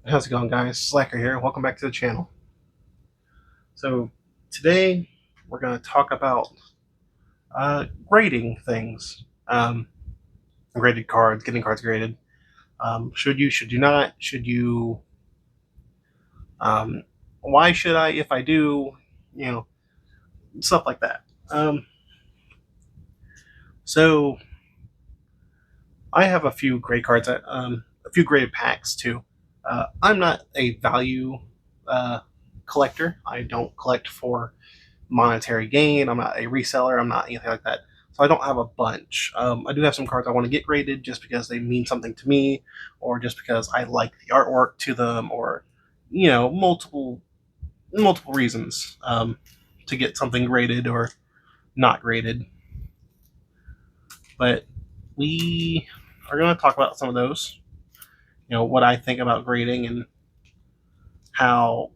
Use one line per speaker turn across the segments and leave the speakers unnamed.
How's it going, guys? Slacker here. Welcome back to the channel. So today we're going to talk about grading things, graded cards, getting cards graded. Should you? Should you not? Should you? Um, why should I? If I do, you know, stuff like that. Um, so I have a few grade cards, a few graded packs too. I'm not a value uh, collector. I don't collect for monetary gain. I'm not a reseller. I'm not anything like that. So I don't have a bunch. I do have some cards I want to get graded just because they mean something to me, or just because I like the artwork to them, or multiple reasons to get something graded or not graded. But we are going to talk about some of those. What I think about grading and how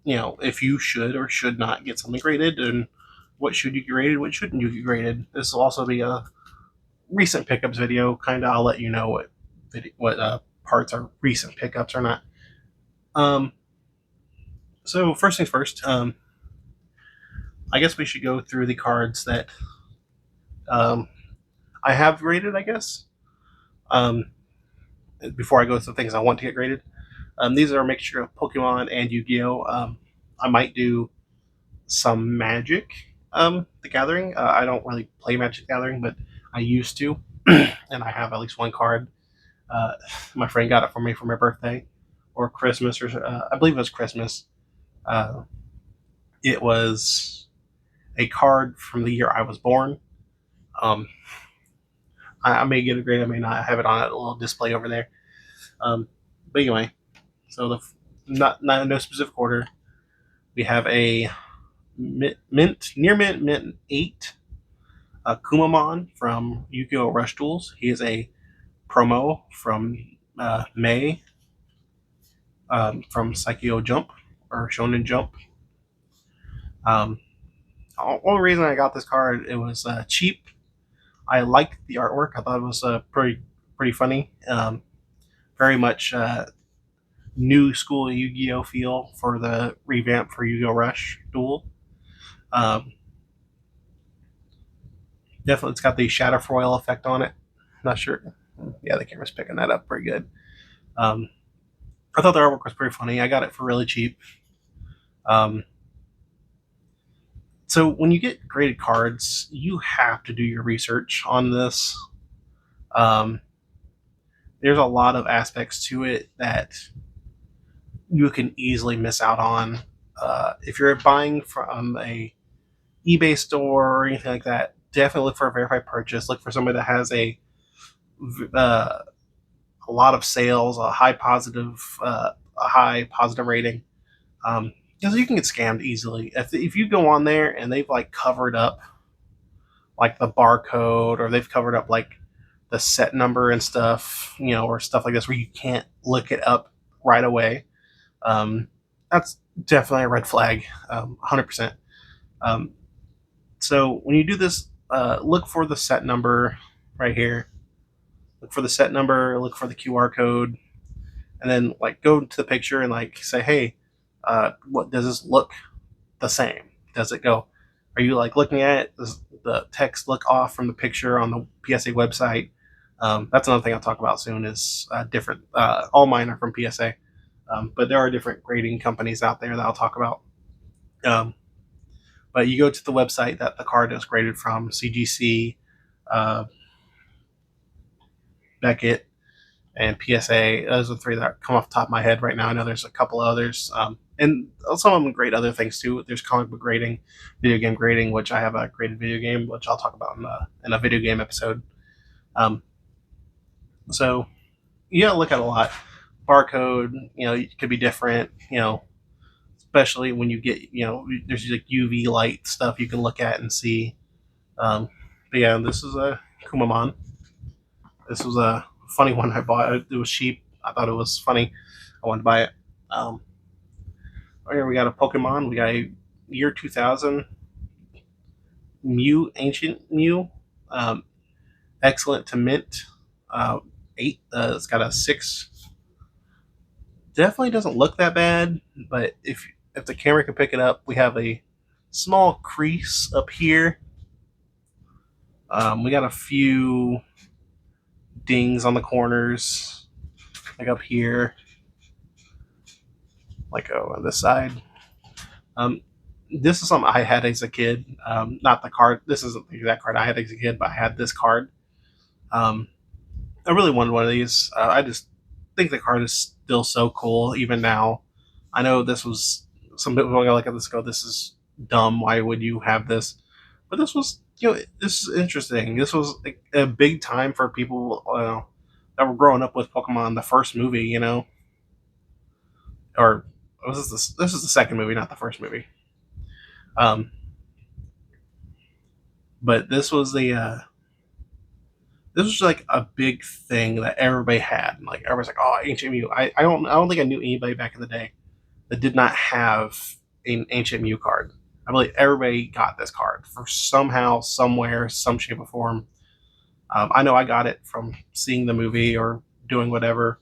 if you should or should not get something graded, and what should you get graded, what shouldn't you get graded. This will also be a recent pickups video. Kind of, I'll let you know what parts are recent pickups or not. Um, so first things first. I guess we should go through the cards that um, I have graded. I guess um, before I go through things I want to get graded. These are a mixture of Pokemon and Yu-Gi-Oh. I might do some Magic, the Gathering. I don't really play Magic the Gathering, but I used to, and I have at least one card. Uh, my friend got it for me for my birthday or Christmas, or I believe it was Christmas. Uh, it was a card from the year I was born. Um, I may get a grade, I may not. I have it on a little display over there. But anyway, so not no specific order. We have a mint 8 Kumamon from Yu-Gi-Oh! Rush Duels. He is a promo from May, from Psycho Jump or Shonen Jump. Um, Only reason I got this card, it was cheap. I liked the artwork. I thought it was pretty funny. Very much new school Yu-Gi-Oh feel for the revamp for Yu-Gi-Oh Rush Duel. Um, Definitely, it's got the shadow foil effect on it. Not sure. Yeah, the camera's picking that up pretty good. Um, I thought the artwork was pretty funny. I got it for really cheap. Um, so when you get graded cards, you have to do your research on this. Um, there's a lot of aspects to it that you can easily miss out on. If you're buying from a eBay store or anything like that, definitely look for a verified purchase. Look for somebody that has uh, a lot of sales, a high positive rating. Because you can get scammed easily if you go on there and they've like covered up like the barcode, or they've covered up like the set number and stuff, or stuff like this where you can't look it up right away. Um, that's definitely a red flag, 100%. Um, so when you do this, look for the set number right here. Look for the set number. Look for the QR code, and then like go to the picture and like say, hey, what does this look the same? Does it go? Are you like looking at it? Does the text look off from the picture on the PSA website? That's another thing I'll talk about soon. Is different. All mine are from PSA, but there are different grading companies out there that I'll talk about. Um, but you go to the website that the card is graded from, CGC, uh, Beckett, and PSA. Those are the three that come off the top of my head right now. I know there's a couple others, and some of them grade other things too. There's comic book grading, video game grading, which I have a graded video game, which I'll talk about in a video game episode. Um, so you gotta look at a lot. Barcode, it could be different. Especially when you get, there's like UV light stuff you can look at and see. But yeah, this is a Kumamon. This was a funny one I bought. It was cheap. I thought it was funny. I wanted to buy it. Um, Here we got a Pokemon. We got a year 2000 Mew, Ancient Mew. Um, Excellent to mint. 8. It's got a 6 definitely doesn't look that bad, but if the camera can pick it up, we have a small crease up here. We got a few dings on the corners, like up here, like on this side. Um, this is something I had as a kid. Not the card. This isn't the exact card I had as a kid, but I had this card. Um, I really wanted one of these. I just think the card is still so cool, even now. I know this was some people are gonna look at this and go, "This is dumb. Why would you have this?" But this was, this is interesting. This was like a big time for people that were growing up with Pokemon, the first movie, or was this? This is the second movie, not the first movie. Um, but this was like a big thing that everybody had. Like everybody's like, "Oh, Ancient Mew." I don't think I knew anybody back in the day that did not have an Ancient Mew card. I believe everybody got this card for somehow, somewhere, some shape or form. I know I got it from seeing the movie or doing whatever.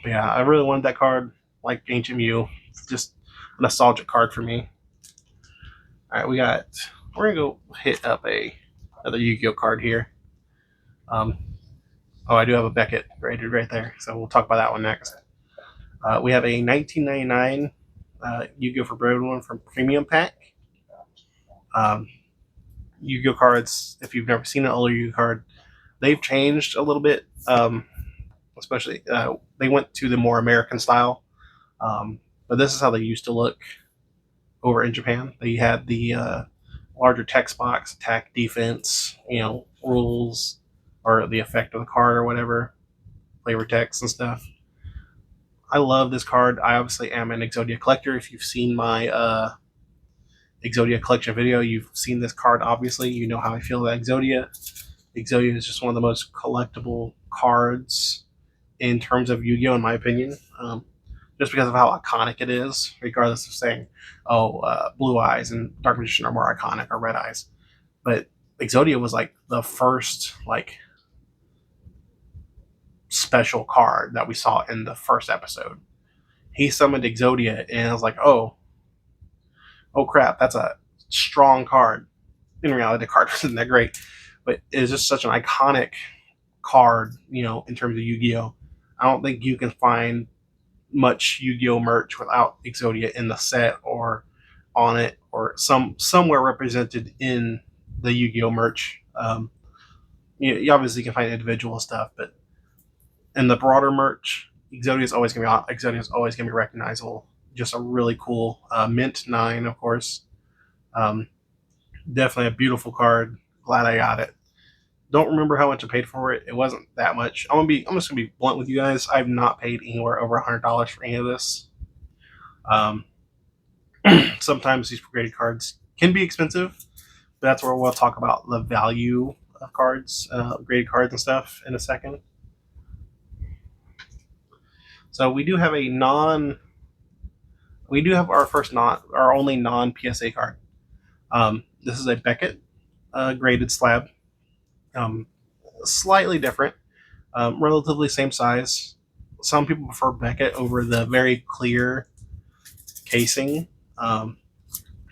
But yeah, I really wanted that card, like Ancient Mew. It's just a nostalgic card for me. All right, we're gonna go hit up another Yu-Gi-Oh card here. Um, oh, I do have a Beckett rated right there, so we'll talk about that one next. We have a 1999 Yu-Gi-Oh Forbidden One from Premium Pack. Um, Yu-Gi-Oh cards, if you've never seen an older Yu-Gi-Oh card, they've changed a little bit. Especially, they went to the more American style. But this is how they used to look over in Japan. They had the larger text box, attack, defense, rules, or the effect of the card or whatever, flavor text and stuff. I love this card. I obviously am an Exodia collector. If you've seen my Exodia collection video, you've seen this card. Obviously, you know how I feel about Exodia. Exodia is just one of the most collectible cards in terms of Yu-Gi-Oh, in my opinion. Just because of how iconic it is, regardless of saying, Blue Eyes and Dark Magician are more iconic, or Red Eyes. But Exodia was like the first special card that we saw in the first episode. He summoned Exodia, and I was like, oh crap, that's a strong card. In reality, the card wasn't that great, but it's just such an iconic card, in terms of Yu-Gi-Oh. I don't think you can find much Yu-Gi-Oh merch without Exodia in the set or on it or somewhere represented in the Yu-Gi-Oh merch. You obviously can find individual stuff, but in the broader merch, Exodia is always gonna be recognizable. Just a really cool mint 9, of course. Um, Definitely a beautiful card. Glad I got it. Don't remember how much I paid for it. It wasn't that much. I'm just gonna be blunt with you guys. I've not paid anywhere over $100 for any of this. Um, Sometimes these graded cards can be expensive, but that's where we'll talk about the value of cards, graded cards and stuff in a second. So we do have our only non PSA card. This is a Beckett graded slab. Um, Slightly different, relatively same size. Some people prefer Beckett over the very clear casing. Um,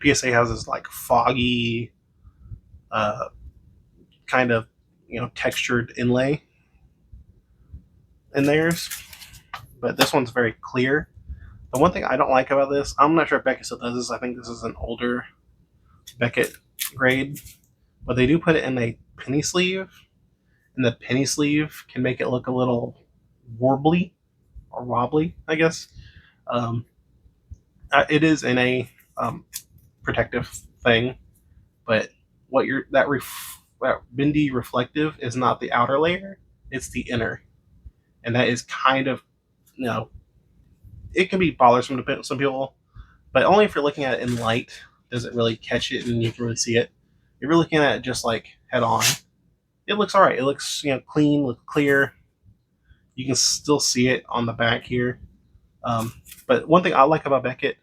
PSA has this like foggy, uh, kind of textured inlay in theirs, but this one's very clear. The one thing I don't like about this, I'm not sure if Beckett still does this. I think this is an older Beckett grade, but they do put it in a penny sleeve, and the penny sleeve can make it look a little warbly or wobbly, I guess. Um, it is in a protective thing, but that bendy reflective is not the outer layer; it's the inner, and that is kind of you know it can be bothersome to some people, but only if you're looking at it in light does it really catch it and you can really see it. If you're looking at it just like head on, it looks all right. It looks clean, look clear. You can still see it on the back here. But one thing I like about Beckett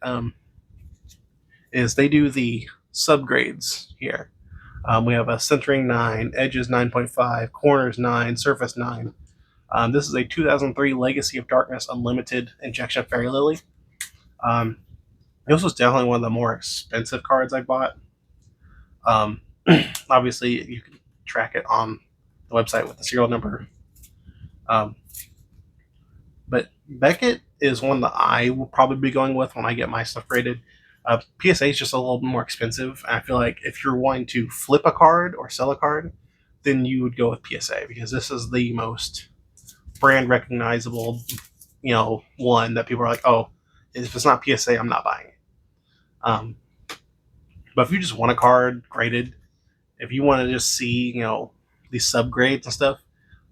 is they do the subgrades here. We have a centering 9, edges 9.5, corners 9, surface 9. This is a 2003 Legacy of Darkness Unlimited Injection Fairy Lily. This was definitely one of the more expensive cards I bought. Obviously, you can track it on the website with the serial number. But Beckett is one that I will probably be going with when I get my stuff graded. PSA is just a little more expensive. And I feel like if you're wanting to flip a card or sell a card, then you would go with PSA because this is the most brand recognizable, one that people are like, oh, if it's not PSA, I'm not buying it. But if you just want a card graded, if you want to just see, these subgrades and stuff,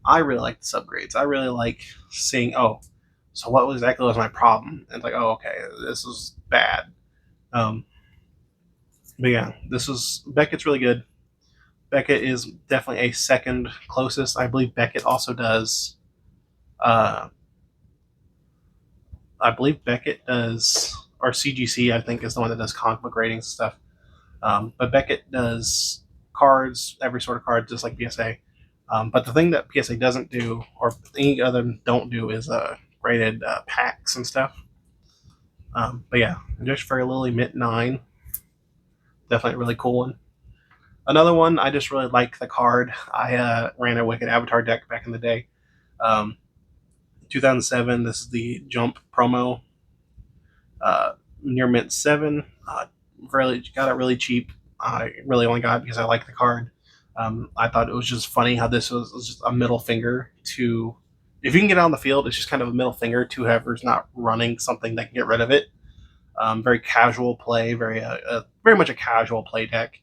I really like the subgrades. I really like seeing, oh, so what exactly was my problem? And it's like, oh, okay, this is bad. But yeah, Beckett's really good. Beckett is definitely a second closest. I believe Beckett also does. Or CGC, I think, is the one that does comic book ratings and stuff. But Beckett does cards, every sort of card, just like PSA. But the thing that PSA doesn't do, or any other don't do, is graded packs and stuff. But yeah, Injection Fairy Lily Mint 9. Definitely a really cool one. Another one, I just really like the card. I ran a Wicked Avatar deck back in the day. 2007, this is the Jump promo. Near Mint 7. Really got it really cheap. I really only got it because I like the card. I thought it was just funny how this was just a middle finger to, if you can get it on the field, it's just kind of a middle finger to whoever's not running something that can get rid of it. Very casual play, very much a casual play deck.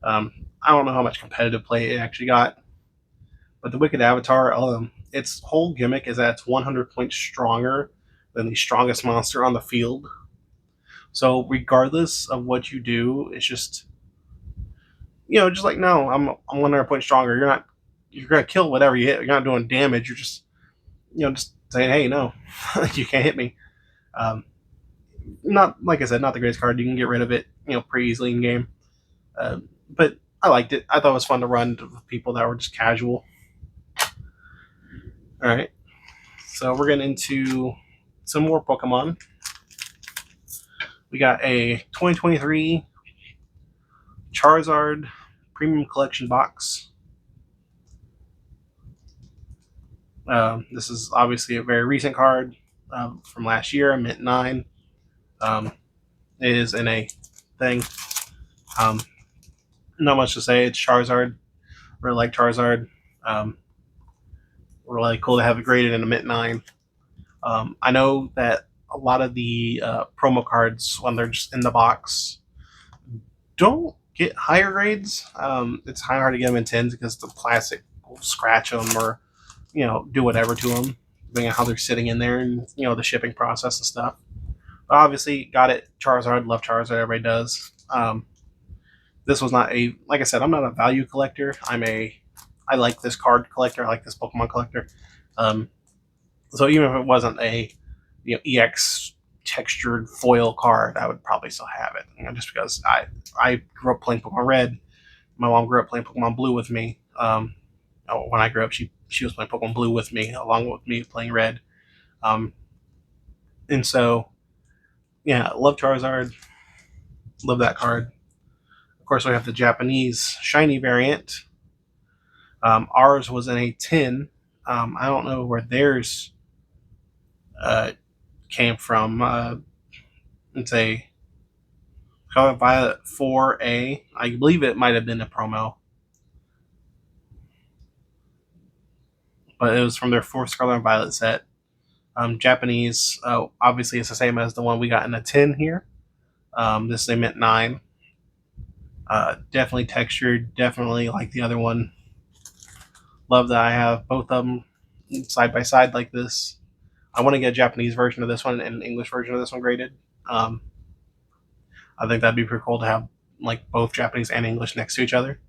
I don't know how much competitive play it actually got, but the Wicked Avatar, its whole gimmick is that it's 100 points stronger than the strongest monster on the field. So regardless of what you do, it's just, just like, no, I'm 100 points stronger. You're gonna kill whatever you hit. You're not doing damage. You're just, just saying, hey, no, you can't hit me. Not, like I said, not the greatest card. You can get rid of it, pretty easily in game. But I liked it. I thought it was fun to run to people that were just casual. All right, so we're getting into some more Pokemon. We got a 2023 Charizard Premium Collection box. This is obviously a very recent card from last year, Mint 9. It is in a thing. Not much to say. It's Charizard. Really like Charizard. Really cool to have it graded in a Mint 9. I know that a lot of the promo cards, when they're just in the box, don't get higher grades. It's hard to get them in 10s because the plastic will scratch them or, do whatever to them, depending on how they're sitting in there and, the shipping process and stuff. But obviously, got it. Charizard, love Charizard, everybody does. This was not like I said, I'm not a value collector. I like this card collector. I like this Pokemon collector. So even if it wasn't a, EX textured foil card, I would probably still have it. Just because I grew up playing Pokemon Red. My mom grew up playing Pokemon Blue with me. When I grew up, she was playing Pokemon Blue with me, along with me playing Red. And so, yeah, love Charizard. Love that card. Of course, we have the Japanese shiny variant. Ours was in a tin. I don't know where theirs came from. It's a Scarlet Violet 4A. I believe it might have been a promo. But it was from their fourth Scarlet and Violet set. Japanese, obviously, it's the same as the one we got in a tin here. This is a Mint 9. Definitely textured, definitely like the other one. Love that I have both of them side by side like this. I want to get a Japanese version of this one and an English version of this one graded. I think that'd be pretty cool to have like both Japanese and English next to each other.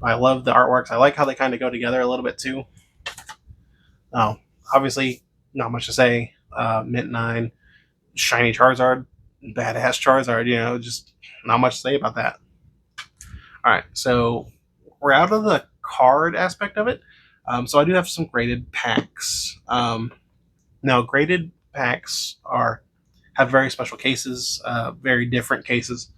I love the artworks. I like how they kind of go together a little bit too. Obviously, not much to say. Mint 9, shiny Charizard, badass Charizard, just not much to say about that. All right, so we're out of the card aspect of it. So I do have some graded packs. Now, graded packs are have very special cases, very different cases,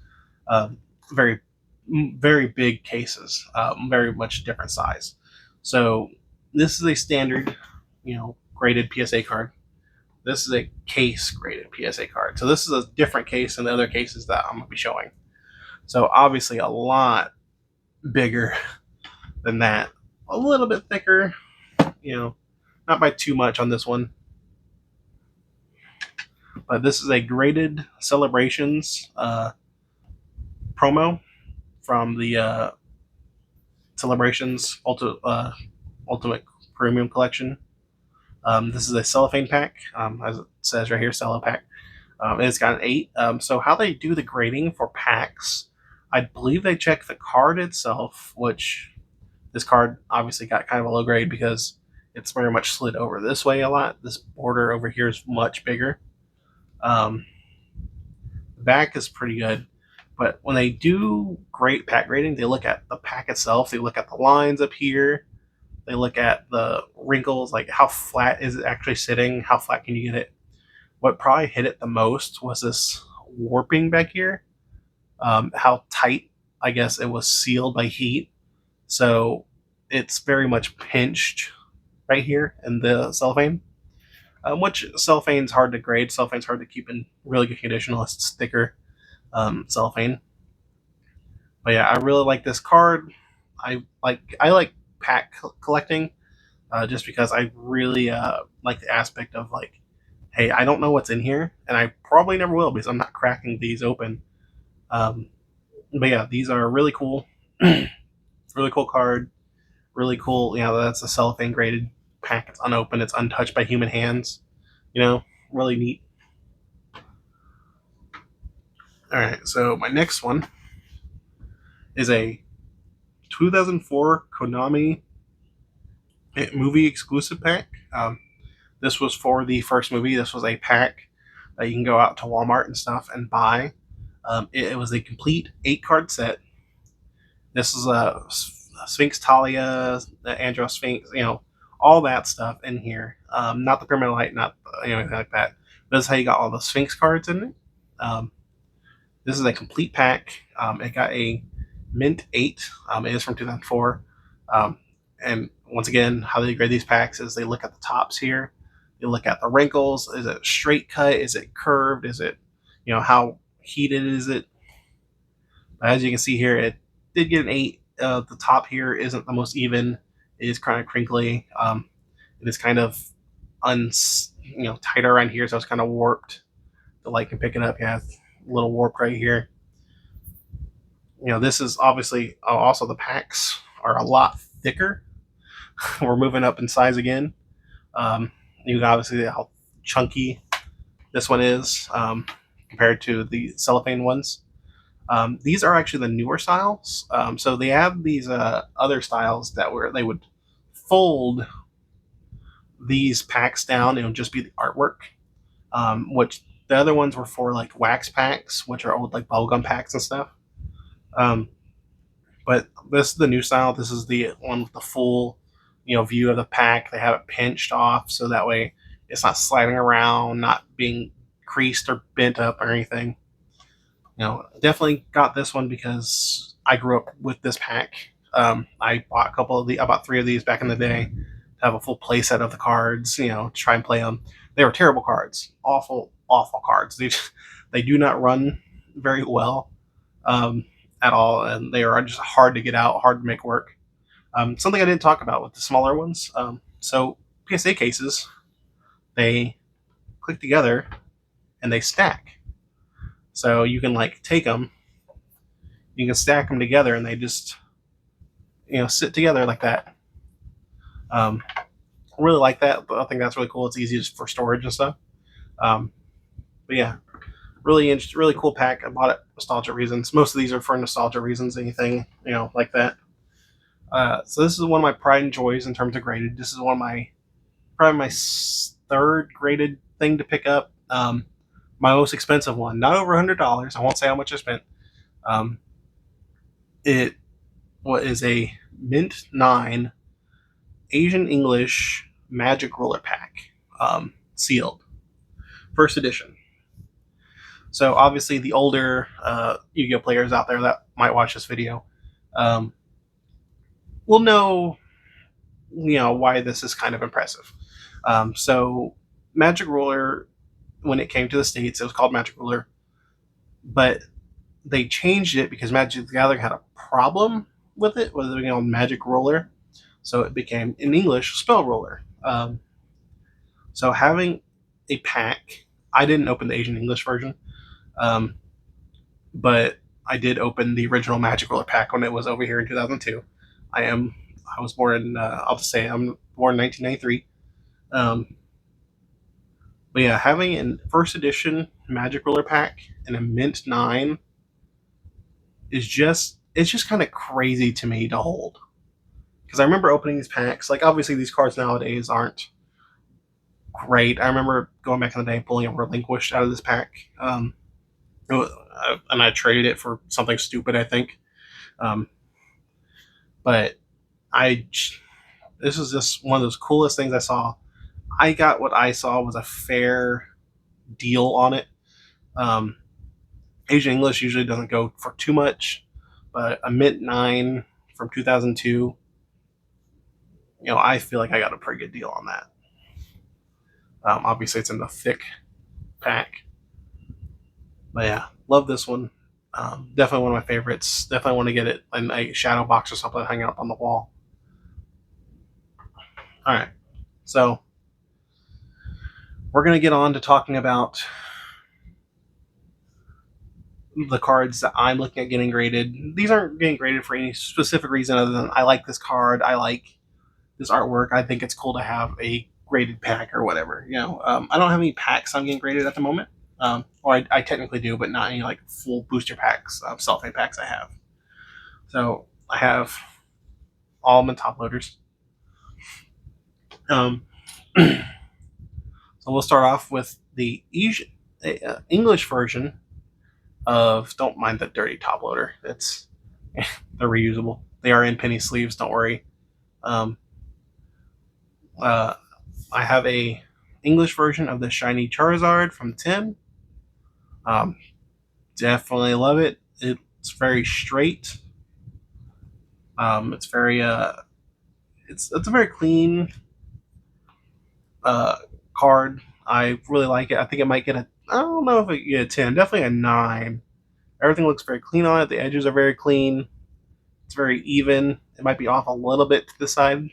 uh, very very big cases, very much different size. So this is a standard, graded PSA card. This is a case graded PSA card. So this is a different case than the other cases that I'm going to be showing. So obviously a lot bigger than that, a little bit thicker, not by too much on this one. But this is a graded Celebrations promo from the Celebrations Ultimate Premium Collection. This is a cellophane pack, as it says right here, cello pack. It's got an 8. So how they do the grading for packs, I believe they check the card itself, which this card obviously got kind of a low grade because it's very much slid over this way a lot. This border over here is much bigger. The back is pretty good. But when they do great pack grading, they look at the pack itself. They look at the lines up here. They look at the wrinkles, like how flat is it actually sitting? How flat can you get it? What probably hit it the most was this warping back here. How tight, I guess, it was sealed by heat. So it's very much pinched right here in the cellophane. Which cellophane's hard to grade. Cellophane's hard to keep in really good condition unless it's thicker cellophane. But yeah, I really like this card. I like pack collecting just because I really like the aspect of like, hey, I don't know what's in here, and I probably never will because I'm not cracking these open. Um, but yeah, these are really cool. Really cool card. Really cool. That's a cellophane graded pack. It's unopened. It's untouched by human hands. Really neat. All right, so my next one is a 2004 Konami movie exclusive pack. This was for the first movie. This was a pack that you can go out to Walmart and stuff and buy. It was a complete 8-card set. This is a Sphinx Talia, the Andros Sphinx, all that stuff in here. Not the Pyramid Light, not anything like that. But this is how you got all the Sphinx cards in it. This is a complete pack. It got a Mint 8. It is from 2004. And once again, how they grade these packs is they look at the tops here. They look at the wrinkles. Is it straight cut? Is it curved? Is it, how heated is it? As you can see here, it did get an 8. The top here isn't the most even. It is kind of crinkly. It is kind of tighter around here, so it's kind of warped. The light can pick it up. Yeah, it's a little warped right here. This is obviously also the packs are a lot thicker. We're moving up in size again. You can obviously see how chunky this one is compared to the cellophane ones. These are actually the newer styles. So they have these other styles they would fold these packs down. It would just be the artwork, which the other ones were for like wax packs, which are old like bubblegum packs and stuff. But this is the new style. This is the one with the full, view of the pack. They have it pinched off so that way it's not sliding around, not being creased or bent up or anything. Definitely got this one because I grew up with this pack. I bought 3 of these back in the day to have a full play set of the cards, try and play them. They were terrible cards, awful cards. They do not run very well at all, and they are just hard to get out, hard to make work. Something I didn't talk about with the smaller ones. So PSA cases, they click together and they stack. So you can take them, you can stack them together, and they just sit together like that. Really like that. I think that's really cool. It's easy just for storage and stuff. But yeah, really cool pack. I bought it for nostalgia reasons. Most of these are for nostalgia reasons. Anything like that. So this is one of my pride and joys in terms of graded. This is probably my 3rd graded thing to pick up. My most expensive one, not over $100. I won't say how much I spent. It is a Mint 9 Asian English Magic Ruler Pack, sealed, first edition. So obviously, the older Yu-Gi-Oh players out there that might watch this video um, will know, why this is kind of impressive. So Magic Ruler, when it came to the States, it was called Magic Ruler, but they changed it because Magic the Gathering had a problem with it, with it being called Magic Roller. So it became, in English, Spell Roller. So having a pack, I didn't open the Asian English version, um, but I did open the original Magic Roller pack when it was over here in 2002. I was born in, I'll just say I'm born in 1993. But yeah, having a first edition Magic Roller pack and a Mint 9 it's just kind of crazy to me to hold. Because I remember opening these packs, like obviously these cards nowadays aren't great. I remember going back in the day pulling a Relinquished out of this pack. And I traded it for something stupid, I think. Um, but I, this is just one of those coolest things I saw. I got what I saw was a fair deal on it. Um, Asian English usually doesn't go for too much, but a Mint 9 from 2002, I feel like I got a pretty good deal on that. Obviously, it's in the thick pack. But yeah, love this one. Definitely one of my favorites. Definitely want to get it in a shadow box or something hanging up on the wall. All right, so we're going to get on to talking about the cards that I'm looking at getting graded. These aren't getting graded for any specific reason other than I like this card. I like this artwork. I think it's cool to have a graded pack or whatever. I don't have any packs I'm getting graded at the moment. Or I technically do, but not any like full booster packs, cellophane packs I have. So I have all my top loaders. So we'll start off with the English version of, don't mind the dirty top loader. They're reusable. They are in penny sleeves. Don't worry. Um, I have a English version of the shiny Charizard from 10. Definitely love it. It's very straight. It's very it's a very clean card. I really like it. I think it might get I don't know if it get a 10. Definitely a 9. Everything looks very clean on it. The edges are very clean. It's very even. It might be off a little bit to the side,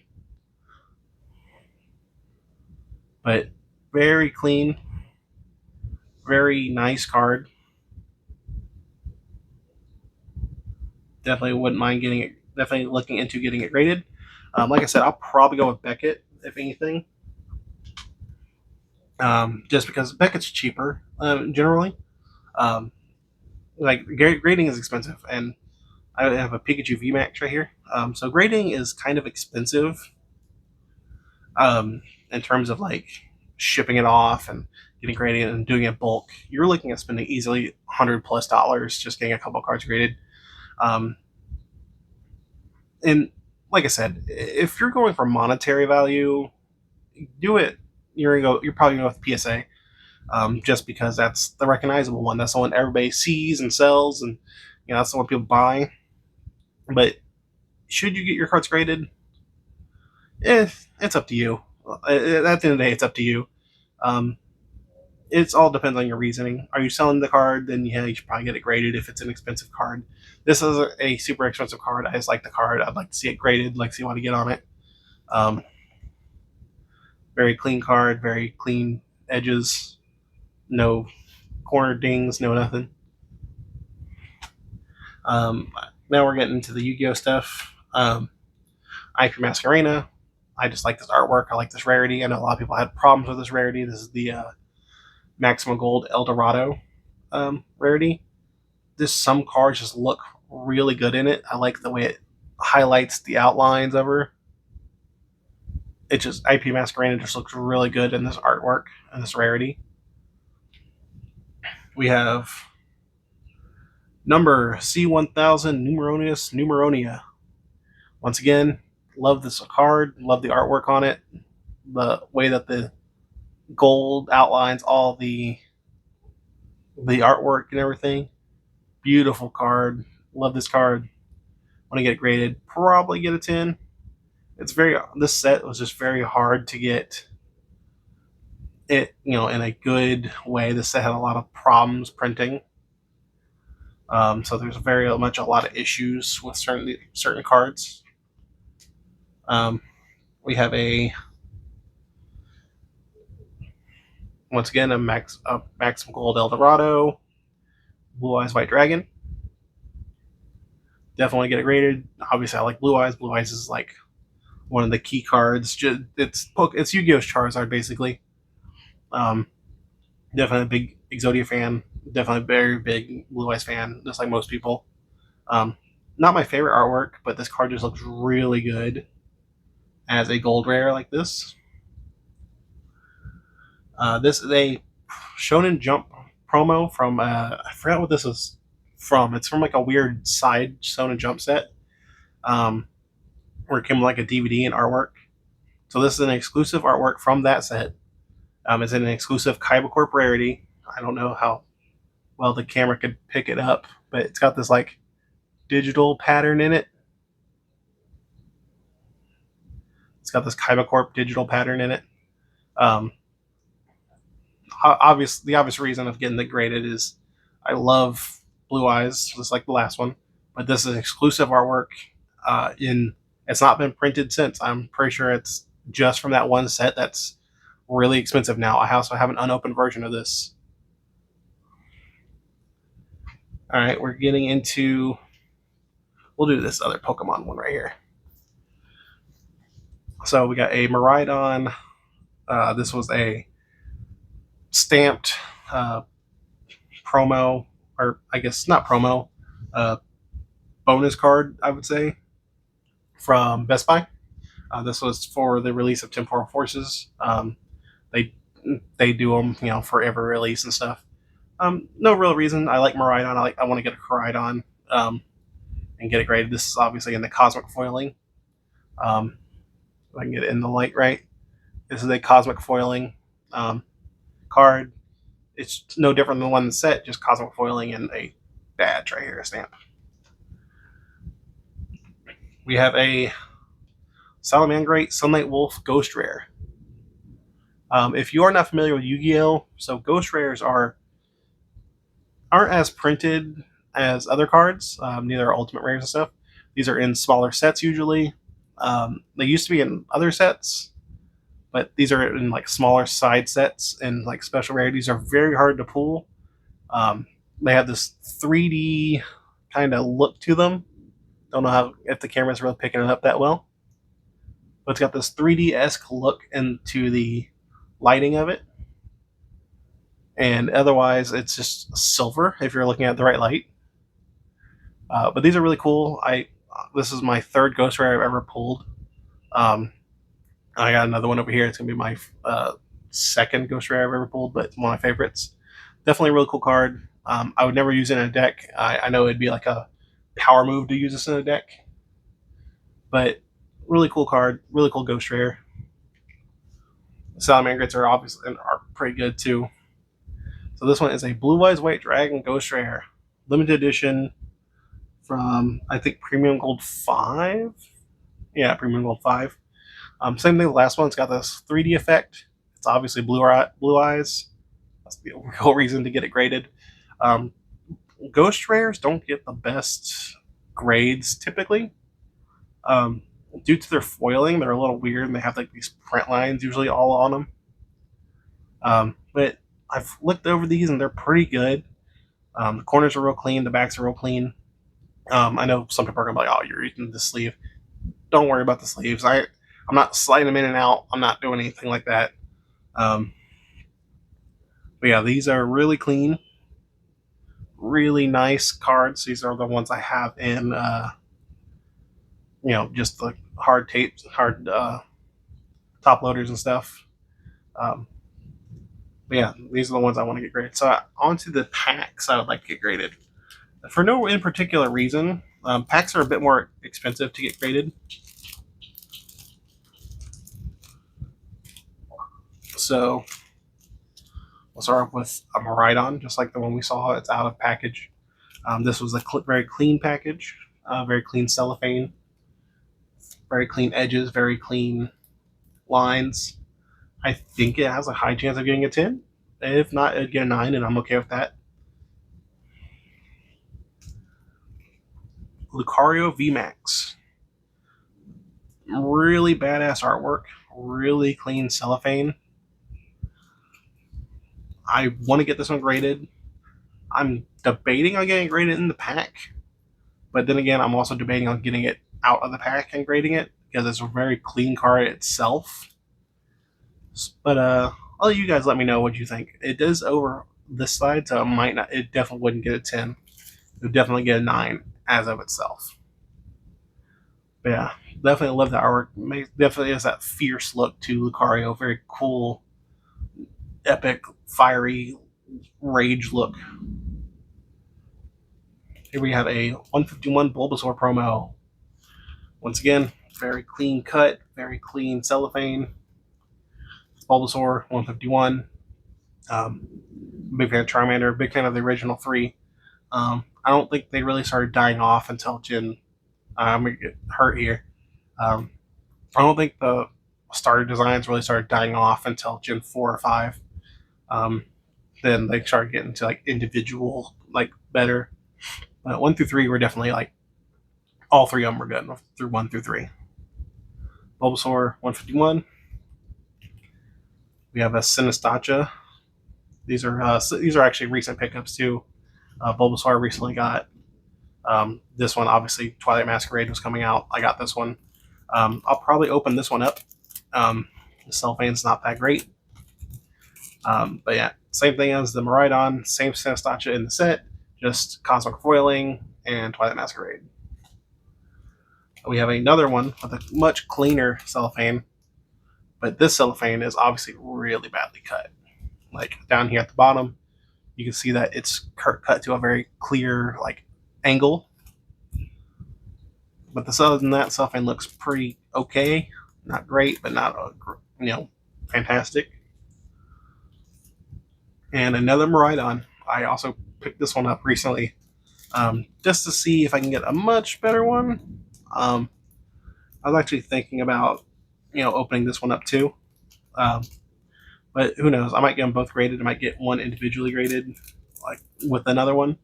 but very clean. Very nice card. Definitely wouldn't mind getting it. Definitely looking into getting it graded. Like I said, I'll probably go with Beckett if anything, just because Beckett's cheaper generally. Um, like grading is expensive, and I have a Pikachu VMAX right here. So grading is kind of expensive in terms of like shipping it off and getting graded and doing it bulk. You're looking at spending easily $100+ just getting a couple cards graded. And like I said, if you're going for monetary value, do it. You're probably going to go with PSA, just because that's the recognizable one. That's the one everybody sees and sells, and that's the one people buy. But should you get your cards graded? It's up to you. At the end of the day, it's up to you. It all depends on your reasoning. Are you selling the card? Then yeah, you should probably get it graded if it's an expensive card. This is a super expensive card. I just like the card. I'd like to see it graded. Like to see what to get on it. Um, very clean card. Very clean edges. No corner dings. No nothing. Now we're getting into the Yu-Gi-Oh stuff. IP Masquerena. I just like this artwork. I like this rarity. I know a lot of people had problems with this rarity. This is the Maximum Gold Eldorado rarity. Some cards just look really good in it. I like the way it highlights the outlines of her. It just IP Masquerena just looks really good in this artwork and this rarity. We have number C1000 Numeronius Numeronia. Once again, Love this card. Love the artwork on it. The way that the gold outlines all the artwork and everything. Beautiful card. Love this card. Want to get it graded? Probably get a 10. It's very, this set was just very hard to get it, in a good way. This set had a lot of problems printing. So there's very much a lot of issues with certain cards. We have once again a Maximum Gold Eldorado, Blue Eyes White Dragon. Definitely get it graded. Obviously, I like Blue Eyes. Blue Eyes is like one of the key cards. It's Yu-Gi-Oh's Charizard basically. Definitely a big Exodia fan. Definitely a very big Blue Eyes fan, just like most people. Not my favorite artwork, but this card just looks really good as a gold rare like this. This is a Shonen Jump promo from I forgot what this is from. It's from like a weird side Shonen Jump set, where it came like a DVD and artwork. So this is an exclusive artwork from that set. It's in an exclusive Kaiba Corp rarity. I don't know how well the camera could pick it up, but it's got this like digital pattern in it. It's got this Kaiba Corp digital pattern in it. The obvious reason of getting it graded is I love Blue Eyes, just like the last one, but this is exclusive artwork. It's not been printed since. I'm pretty sure it's just from that one set that's really expensive now. I also have an unopened version of this. All right, we're getting into. We'll do this other Pokemon one right here. So we got a Miraidon. This was a stamped promo, or I guess not promo, bonus card, I would say, from Best Buy. This was for the release of Temporal Forces. They do them, for every release and stuff. No real reason. I like Miraidon. I want to get a Koraidon and get it graded. This is obviously in the Cosmic Foiling. If I can get it in the light right. This is a Cosmic Foiling card. It's no different than the one in the set, just Cosmic Foiling and a badge right here, a stamp. We have a Salamangreat Sunlight Wolf Ghost Rare. If you are not familiar with Yu-Gi-Oh, so Ghost Rares aren't as printed as other cards. Neither are Ultimate Rares and stuff. These are in smaller sets usually. They used to be in other sets, but these are in like smaller side sets and like special rarities are very hard to pull. They have this 3D kind of look to them. Don't know if the camera's really picking it up that well, but it's got this 3D-esque look into the lighting of it. And otherwise, it's just silver if you're looking at the right light. But these are really cool. This is my third Ghost Rare I've ever pulled. I got another one over here. It's gonna be my second Ghost Rare I've ever pulled, but one of my favorites. Definitely a really cool card. I would never use it in a deck. I know it'd be like a power move to use this in a deck, but really cool card. Really cool Ghost Rare. Salamangreats are pretty good too. So this one is a Blue Eyes White Dragon Ghost Rare, limited edition from I think Premium Gold 5. Yeah, Premium Gold 5. Same thing. The last one. It's got this 3D effect. It's obviously blue eyes. That's the real reason to get it graded. Ghost Rares don't get the best grades typically. Due to their foiling, they're a little weird and they have like these print lines usually all on them. But I've looked over these and they're pretty good. The corners are real clean, the backs are real clean. I know some people are gonna be like, "Oh, you're eating the sleeve." Don't worry about the sleeves. I'm not sliding them in and out. I'm not doing anything like that. But yeah, these are really clean, really nice cards. These are the ones I have in, just the hard tapes, hard top loaders and stuff. But yeah, these are the ones I want to get graded. So onto the packs I would like to get graded. For no in particular reason, packs are a bit more expensive to get graded. So we'll start off with a Miraidon, just like the one we saw. It's out of package. This was a very clean package, very clean cellophane, very clean edges, very clean lines. I think it has a high chance of getting a 10. If not, it'd get a 9, and I'm okay with that. Lucario VMAX. Really badass artwork, really clean cellophane. I want to get this one graded. I'm debating on getting it graded in the pack, but then again, I'm also debating on getting it out of the pack and grading it because it's a very clean card itself. But I'll let you guys let me know what you think. It is over this side, so it might not. It definitely wouldn't get a 10. It would definitely get a 9 as of itself. But yeah, definitely love the artwork. Definitely has that fierce look to Lucario. Very cool, epic, fiery rage look. Here we have a 151 Bulbasaur promo. Once again, very clean cut, very clean cellophane. Bulbasaur 151. Big fan of Charmander. Big fan of the original 3. I don't think they really started dying off until Gen. I'm gonna get hurt here. I don't think the starter designs really started dying off until Gen 4 or 5. Then they started getting to like individual, like better. But 1 through 3 were definitely like all 3 of them were good through 1 through 3. Bulbasaur 151. We have a Sinistcha. These are actually recent pickups too. Bulbasaur recently got this one. Obviously, Twilight Masquerade was coming out. I got this one. I'll probably open this one up. The cellophane's not that great. But yeah, same thing as the Miraidon, same Sinistcha in the set, just Cosmic Foiling and Twilight Masquerade. We have another one with a much cleaner cellophane, but this cellophane is obviously really badly cut. Like down here at the bottom, you can see that it's cut to a very clear like angle. But other than that, cellophane looks pretty okay. Not great, but not fantastic. And another Miraidon. I also picked this one up recently, just to see if I can get a much better one. I was actually thinking about opening this one up too. But who knows? I might get them both graded. I might get one individually graded, like with another one,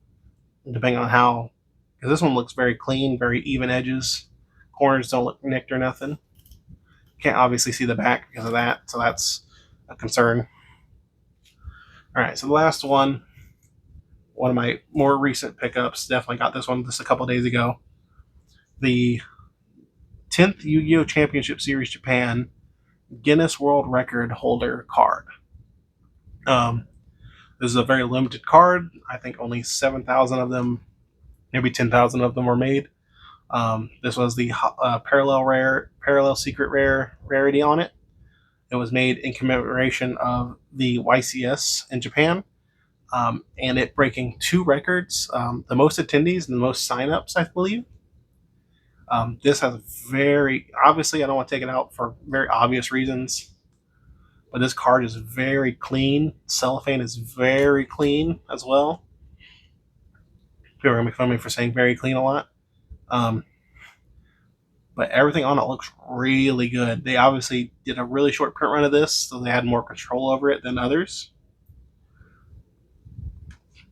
depending on how. Because this one looks very clean, very even edges. Corners don't look nicked or nothing. Can't obviously see the back because of that, so that's a concern. All right, so the last one of my more recent pickups. Definitely got this one just a couple days ago. The 10th Yu-Gi-Oh! Championship Series Japan Guinness World Record holder card. This is a very limited card. I think only 7,000 of them, maybe 10,000 of them were made. This was the parallel secret rare rarity on it. It was made in commemoration of the YCS in Japan, and it breaking 2 records, the most attendees and the most signups, I believe. This has obviously, I don't want to take it out for very obvious reasons, but this card is very clean. Cellophane is very clean as well. People are going to be filming me for saying very clean a lot. But everything on it looks really good. They obviously did a really short print run of this, so they had more control over it than others.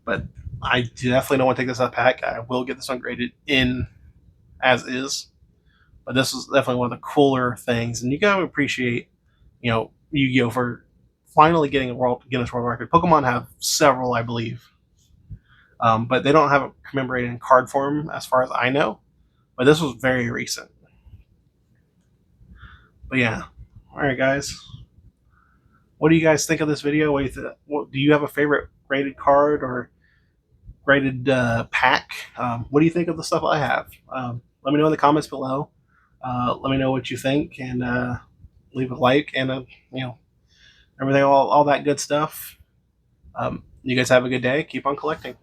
But I definitely don't want to take this out of the pack. I will get this one graded in as is. But this is definitely one of the cooler things. And you gotta appreciate, Yu-Gi-Oh! For finally getting a Guinness World Record. Pokemon have several, I believe. But they don't have it commemorated in card form as far as I know. But this was very recent. But yeah. Alright guys. What do you guys think of this video? Do you have a favorite graded card or graded pack? What do you think of the stuff I have? Let me know in the comments below. Let me know what you think, and leave a like and everything, all that good stuff. You guys have a good day. Keep on collecting.